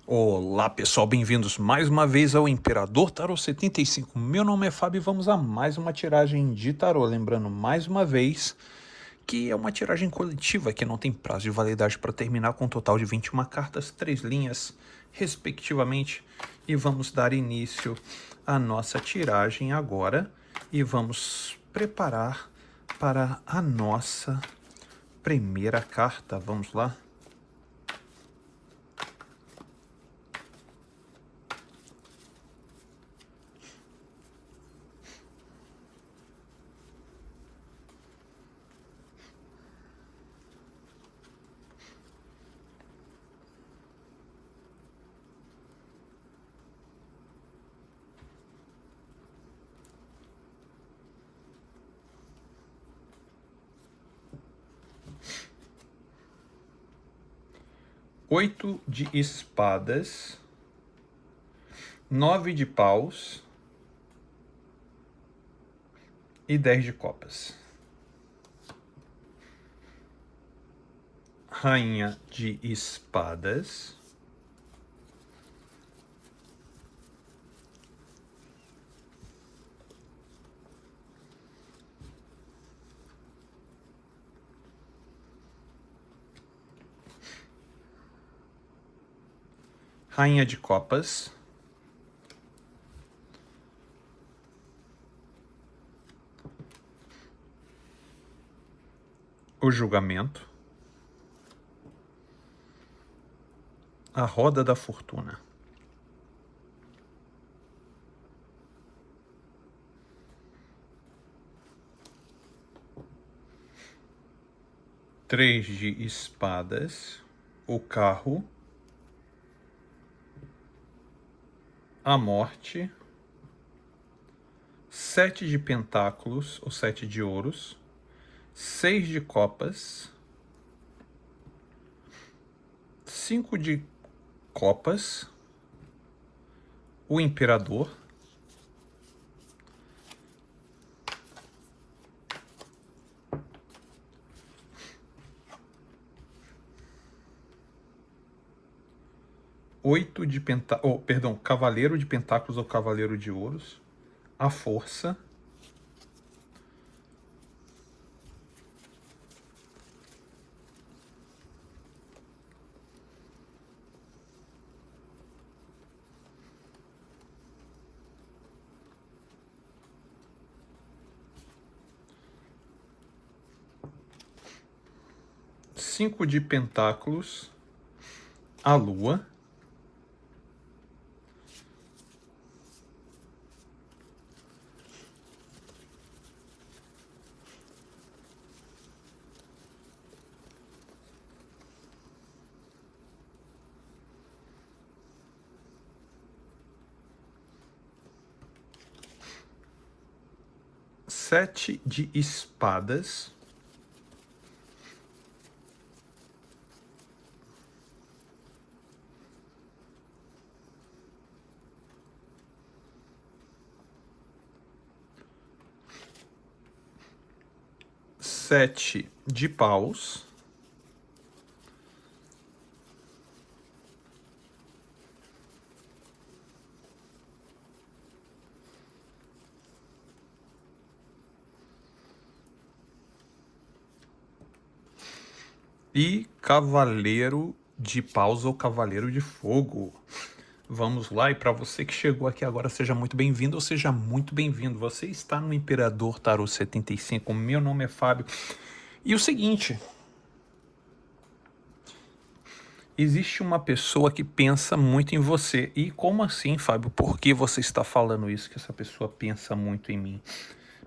Olá pessoal, bem-vindos mais uma vez ao Imperador Tarô 75. Meu nome é Fábio e vamos a mais uma tiragem de tarô. Lembrando mais uma vez que é uma tiragem coletiva que não tem prazo de validade para terminar, com um total de 21 cartas, 3 linhas respectivamente. E vamos dar início à nossa tiragem agora e vamos preparar para a nossa primeira carta. Vamos lá? Oito de espadas, 9 de paus e 10 de copas. Rainha de espadas, rainha de copas, o julgamento, a roda da fortuna. Três de espadas, o carro, a morte, 7 de pentáculos, ou 7 de ouros, 6 de copas, 5 de copas, o imperador, cavaleiro de pentáculos ou cavaleiro de ouros, a força, cinco de pentáculos, a lua, sete de espadas, sete de paus, e cavaleiro de paus ou cavaleiro de fogo. Vamos lá, e para você que chegou aqui agora, seja muito bem-vindo ou seja muito bem-vindo. Você está no Imperador Tarô 75, meu nome é Fábio. E o seguinte, existe uma pessoa que pensa muito em você. E como assim, Fábio? Por que você está falando isso, que essa pessoa pensa muito em mim?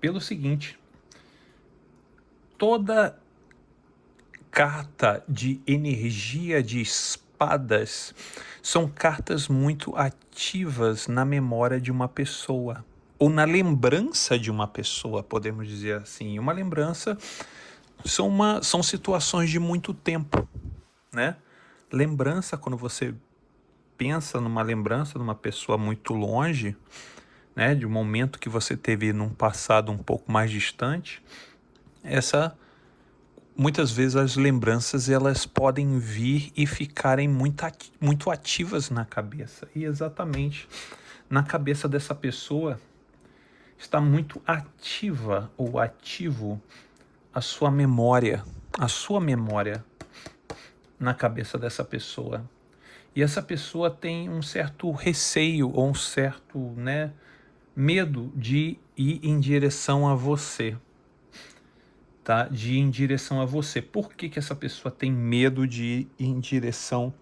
Pelo seguinte, toda carta de energia de espadas são cartas muito ativas na memória de uma pessoa, ou na lembrança de uma pessoa, podemos dizer assim. Uma lembrança são situações de muito tempo, né? Lembrança, quando você pensa numa lembrança de uma pessoa muito longe, né, de um momento que você teve num passado um pouco mais distante, essa muitas vezes as lembranças elas podem vir e ficarem muito ativas na cabeça. E exatamente na cabeça dessa pessoa está muito ativa ou ativo a sua memória na cabeça dessa pessoa. E essa pessoa tem um certo receio ou um certo, medo de ir em direção a você. Tá? De ir em direção a você. Por que que essa pessoa tem medo de ir em direção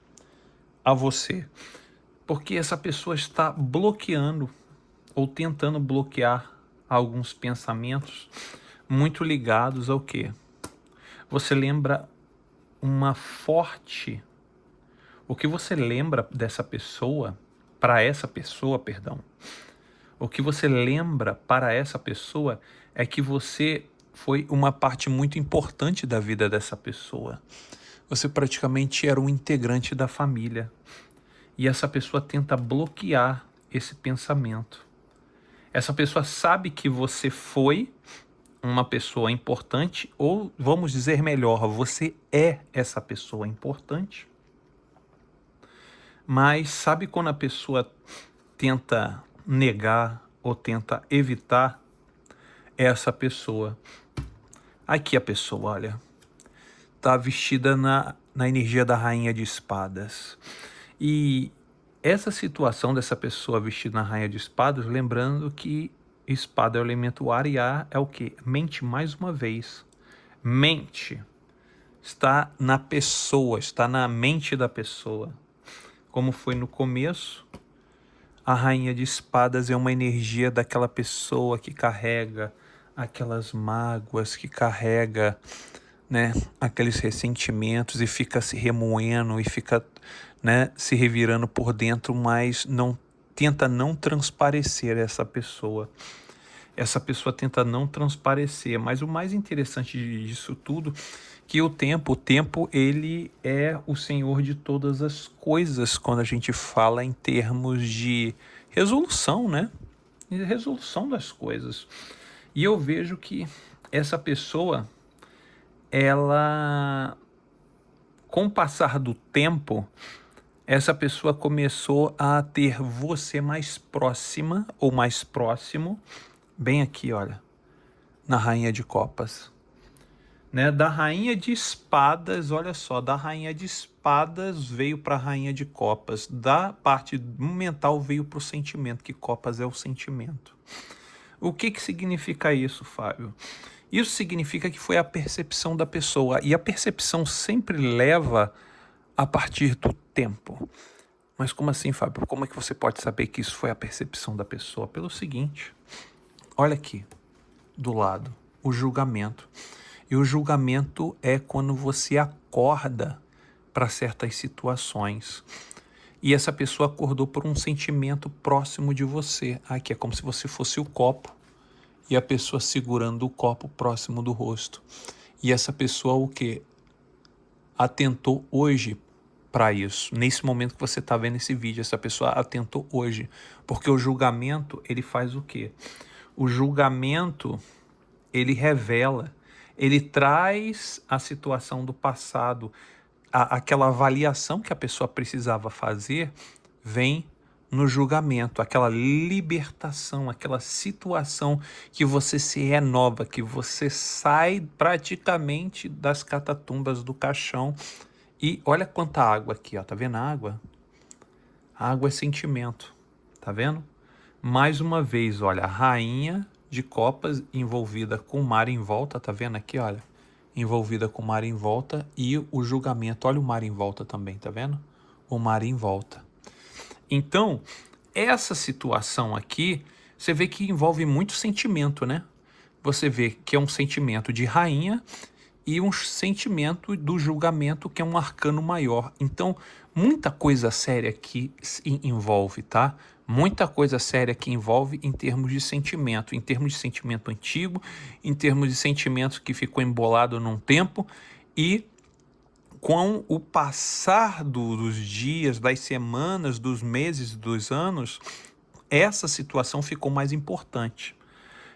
a você? Porque essa pessoa está bloqueando ou tentando bloquear alguns pensamentos muito ligados ao quê? Você lembra o que você lembra dessa pessoa, para essa pessoa, perdão, o que você lembra para essa pessoa é que você foi uma parte muito importante da vida dessa pessoa. Você praticamente era um integrante da família. E essa pessoa tenta bloquear esse pensamento. Essa pessoa sabe que você foi uma pessoa importante, ou vamos dizer melhor, você é essa pessoa importante. Mas sabe quando a pessoa tenta negar ou tenta evitar essa pessoa? Aqui a pessoa, olha, está vestida na energia da Rainha de Espadas. E essa situação dessa pessoa vestida na Rainha de Espadas, lembrando que espada é o elemento ar e ar é o quê? Mente mais uma vez. Mente está na pessoa, está na mente da pessoa. Como foi no começo, a Rainha de Espadas é uma energia daquela pessoa que carrega aquelas mágoas, que carrega, aqueles ressentimentos e fica se remoendo e fica, se revirando por dentro, mas tenta não transparecer essa pessoa. Essa pessoa tenta não transparecer, mas o mais interessante disso tudo que o tempo ele é o senhor de todas as coisas quando a gente fala em termos de resolução, de resolução das coisas. E eu vejo que essa pessoa, ela, com o passar do tempo, essa pessoa começou a ter você mais próxima ou mais próximo, bem aqui, olha, na Rainha de Copas. Da Rainha de Espadas, olha só, da Rainha de Espadas veio para a Rainha de Copas, da parte mental veio para o sentimento, que Copas é o sentimento. O que significa isso, Fábio? Isso significa que foi a percepção da pessoa, e a percepção sempre leva a partir do tempo. Mas como assim, Fábio? Como é que você pode saber que isso foi a percepção da pessoa? Pelo seguinte, olha aqui, do lado, o julgamento. E o julgamento é quando você acorda para certas situações. E essa pessoa acordou por um sentimento próximo de você. Aqui é como se você fosse o copo e a pessoa segurando o copo próximo do rosto. E essa pessoa o quê? Atentou hoje para isso. Nesse momento que você está vendo esse vídeo, essa pessoa atentou hoje. Porque o julgamento, ele faz o quê? O julgamento, ele revela, ele traz a situação do passado, aquela avaliação que a pessoa precisava fazer, vem no julgamento, aquela libertação, aquela situação que você se renova, que você sai praticamente das catatumbas do caixão. E olha quanta água aqui, ó, tá vendo a água? A água é sentimento, tá vendo? Mais uma vez, olha, a Rainha de Copas envolvida com o mar em volta, tá vendo aqui, olha? Envolvida com o mar em volta e o julgamento, olha o mar em volta também, tá vendo? O mar em volta. Então, essa situação aqui, você vê que envolve muito sentimento, Você vê que é um sentimento de rainha e um sentimento do julgamento, que é um arcano maior. Então, muita coisa séria que envolve, tá? Muita coisa séria que envolve em termos de sentimento antigo, em termos de sentimento que ficou embolado num tempo, e com o passar dos dias, das semanas, dos meses, dos anos, essa situação ficou mais importante.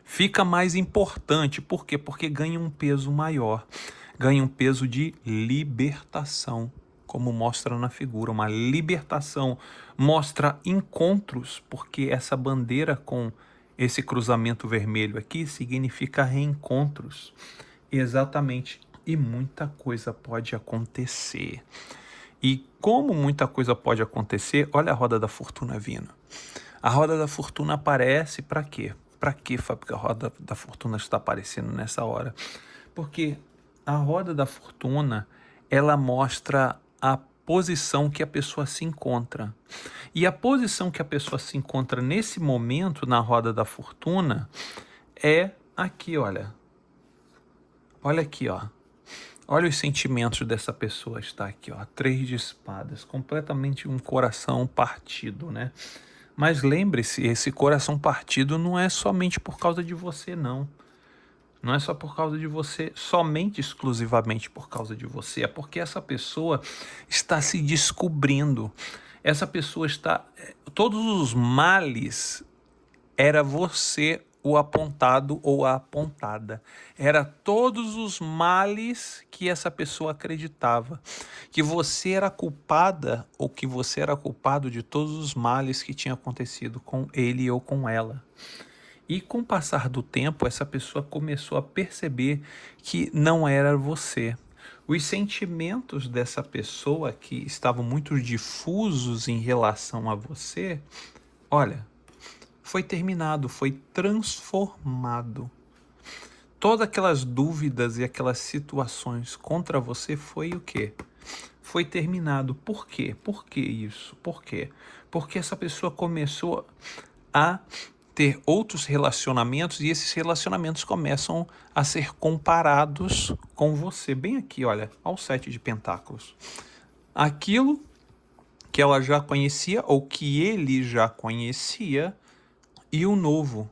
Fica mais importante, por quê? Porque ganha um peso maior. ganha um peso de libertação, como mostra na figura. Uma libertação mostra encontros, porque essa bandeira com esse cruzamento vermelho aqui significa reencontros. Exatamente. E muita coisa pode acontecer. E como muita coisa pode acontecer, olha a roda da fortuna vindo. A roda da fortuna aparece para quê? Para que, Fábio, que a roda da fortuna está aparecendo nessa hora? Porque a roda da fortuna, ela mostra a posição que a pessoa se encontra. E a posição que a pessoa se encontra nesse momento na roda da fortuna é aqui, olha. Olha aqui, ó. Olha os sentimentos dessa pessoa, está aqui, ó. 3 de espadas, completamente um coração partido, né? Mas lembre-se, esse coração partido não é somente por causa de você, não. Não é só por causa de você, somente exclusivamente por causa de você. É porque essa pessoa está se descobrindo. Essa pessoa está... Todos os males era você o apontado ou a apontada. Era todos os males que essa pessoa acreditava. Que você era culpada ou que você era culpado de todos os males que tinham acontecido com ele ou com ela. E com o passar do tempo, essa pessoa começou a perceber que não era você. Os sentimentos dessa pessoa que estavam muito difusos em relação a você, olha, foi terminado, foi transformado. Todas aquelas dúvidas e aquelas situações contra você foi o quê? Foi terminado. Por quê? Por que isso? Por quê? Porque essa pessoa começou a ter outros relacionamentos e esses relacionamentos começam a ser comparados com você. Bem aqui, olha, ao 7 de pentáculos. Aquilo que ela já conhecia ou que ele já conhecia e o novo.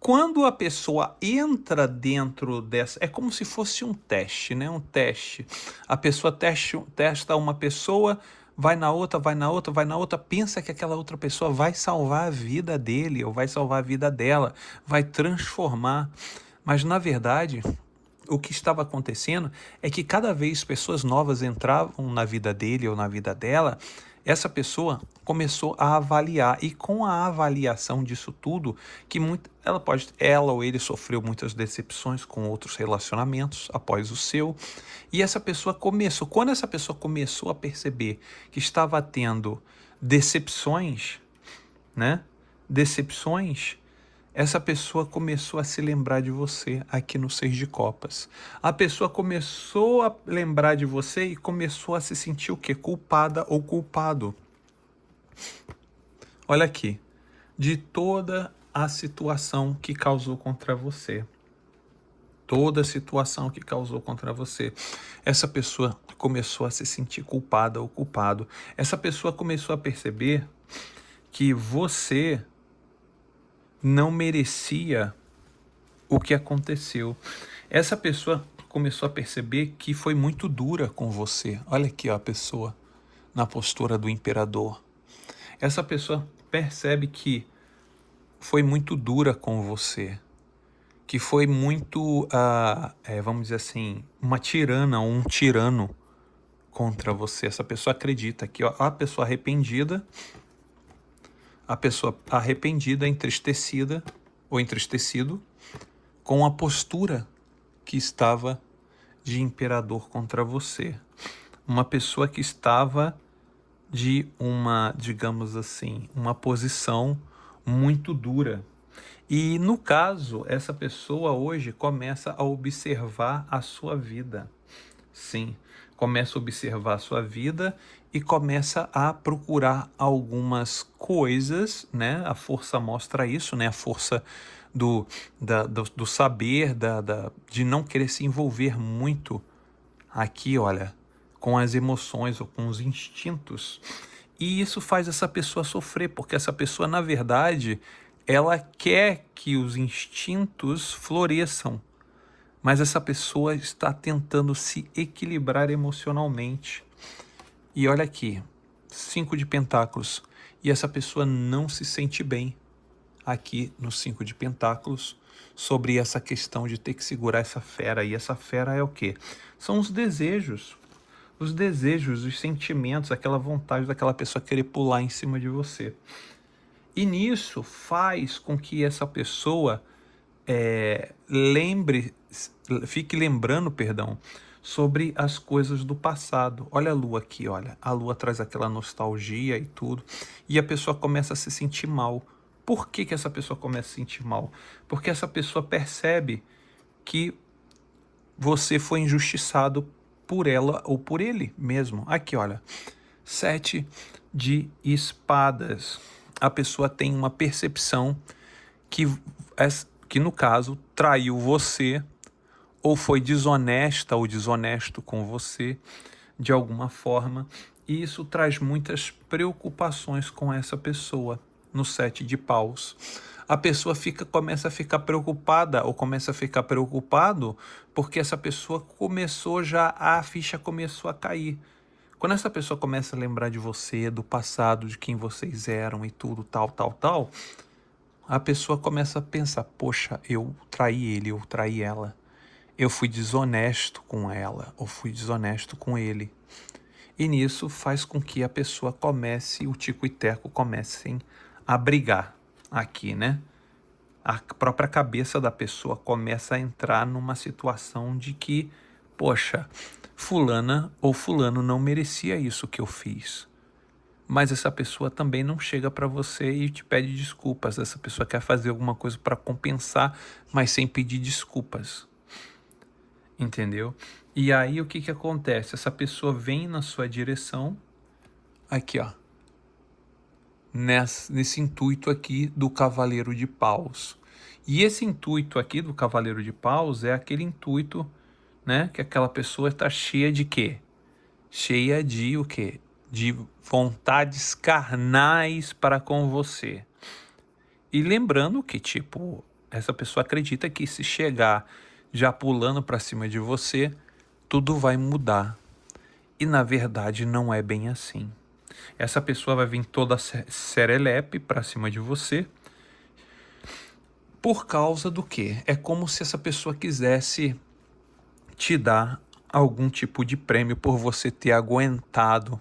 Quando a pessoa entra dentro dessa... É como se fosse um teste, né? Um teste. A pessoa testa uma pessoa, vai na outra, vai na outra, vai na outra, pensa que aquela outra pessoa vai salvar a vida dele ou vai salvar a vida dela, vai transformar. Mas, na verdade, o que estava acontecendo é que cada vez pessoas novas entravam na vida dele ou na vida dela, essa pessoa começou a avaliar, e com a avaliação disso tudo, que ela ou ele sofreu muitas decepções com outros relacionamentos após o seu, e essa pessoa quando essa pessoa começou a perceber que estava tendo decepções, né? Essa pessoa começou a se lembrar de você aqui no 6 de copas. A pessoa começou a lembrar de você e começou a se sentir o quê? Culpada ou culpado. Olha aqui. De toda a situação que causou contra você. Toda a situação que causou contra você. Essa pessoa começou a se sentir culpada ou culpado. Essa pessoa começou a perceber que você não merecia o que aconteceu. Essa pessoa começou a perceber que foi muito dura com você. Olha aqui, ó, a pessoa na postura do imperador. Essa pessoa percebe que foi muito dura com você, que foi muito, vamos dizer assim, uma tirana ou um tirano contra você. Essa pessoa acredita que a pessoa arrependida, entristecida ou entristecido com a postura que estava de imperador contra você. Uma pessoa que estava de uma, digamos assim, uma posição muito dura. E no caso, essa pessoa hoje começa a observar a sua vida. Sim, começa a observar a sua vida e começa a procurar algumas coisas, né? A força mostra isso, né? A força do saber, de não querer se envolver muito aqui, olha, com as emoções ou com os instintos. E isso faz essa pessoa sofrer, porque essa pessoa, na verdade, ela quer que os instintos floresçam. Mas essa pessoa está tentando se equilibrar emocionalmente. E olha aqui, 5 de pentáculos. E essa pessoa não se sente bem. aqui no 5 de Pentáculos sobre essa questão de ter que segurar essa fera. E essa fera é o quê? São os desejos, os sentimentos, aquela vontade daquela pessoa querer pular em cima de você. E nisso faz com que essa pessoa fique lembrando, sobre as coisas do passado. Olha a lua aqui, olha. A lua traz aquela nostalgia e tudo. E a pessoa começa a se sentir mal. Por que que essa pessoa começa a se sentir mal? Porque essa pessoa percebe que você foi injustiçado por ela ou por ele mesmo. Aqui, olha. 7 de espadas. A pessoa tem uma percepção que no caso traiu você ou foi desonesta ou desonesto com você de alguma forma, e isso traz muitas preocupações com essa pessoa. No 7 de paus, a pessoa começa a ficar preocupada ou começa a ficar preocupado porque essa pessoa a ficha começou a cair. Quando essa pessoa começa a lembrar de você, do passado, de quem vocês eram e tudo, tal, a pessoa começa a pensar, poxa, eu traí ele, eu traí ela. Eu fui desonesto com ela, ou fui desonesto com ele. E nisso faz com que a pessoa o Tico e Teco comecem a brigar aqui, né? A própria cabeça da pessoa começa a entrar numa situação de que, poxa, fulana ou fulano não merecia isso que eu fiz. Mas essa pessoa também não chega para você e te pede desculpas. Essa pessoa quer fazer alguma coisa para compensar, mas sem pedir desculpas. Entendeu? E aí o que que acontece? Essa pessoa vem na sua direção, aqui ó, nesse intuito aqui do Cavaleiro de Paus. E esse intuito aqui do Cavaleiro de Paus é aquele intuito, né, que aquela pessoa está cheia de quê? Cheia de o quê? De vontades carnais para com você. E lembrando que, tipo, essa pessoa acredita que se chegar já pulando para cima de você, tudo vai mudar. E na verdade não é bem assim. Essa pessoa vai vir toda serelepe para cima de você. Por causa do quê? É como se essa pessoa quisesse te dar algum tipo de prêmio por você ter aguentado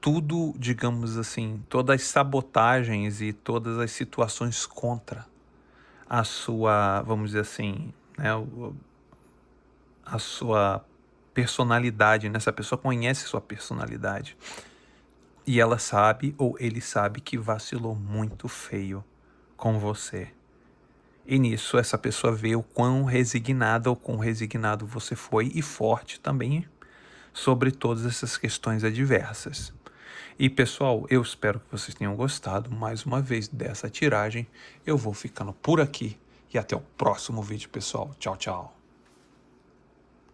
tudo, digamos assim, todas as sabotagens e todas as situações contra a sua, vamos dizer assim, né, a sua personalidade, né? Essa pessoa conhece sua personalidade e ela sabe, ou ele sabe, que vacilou muito feio com você. E nisso essa pessoa vê o quão resignada ou quão resignado você foi, e forte também sobre todas essas questões adversas. E pessoal, eu espero que vocês tenham gostado mais uma vez dessa tiragem. Eu vou ficando por aqui e até o próximo vídeo, pessoal. Tchau, tchau.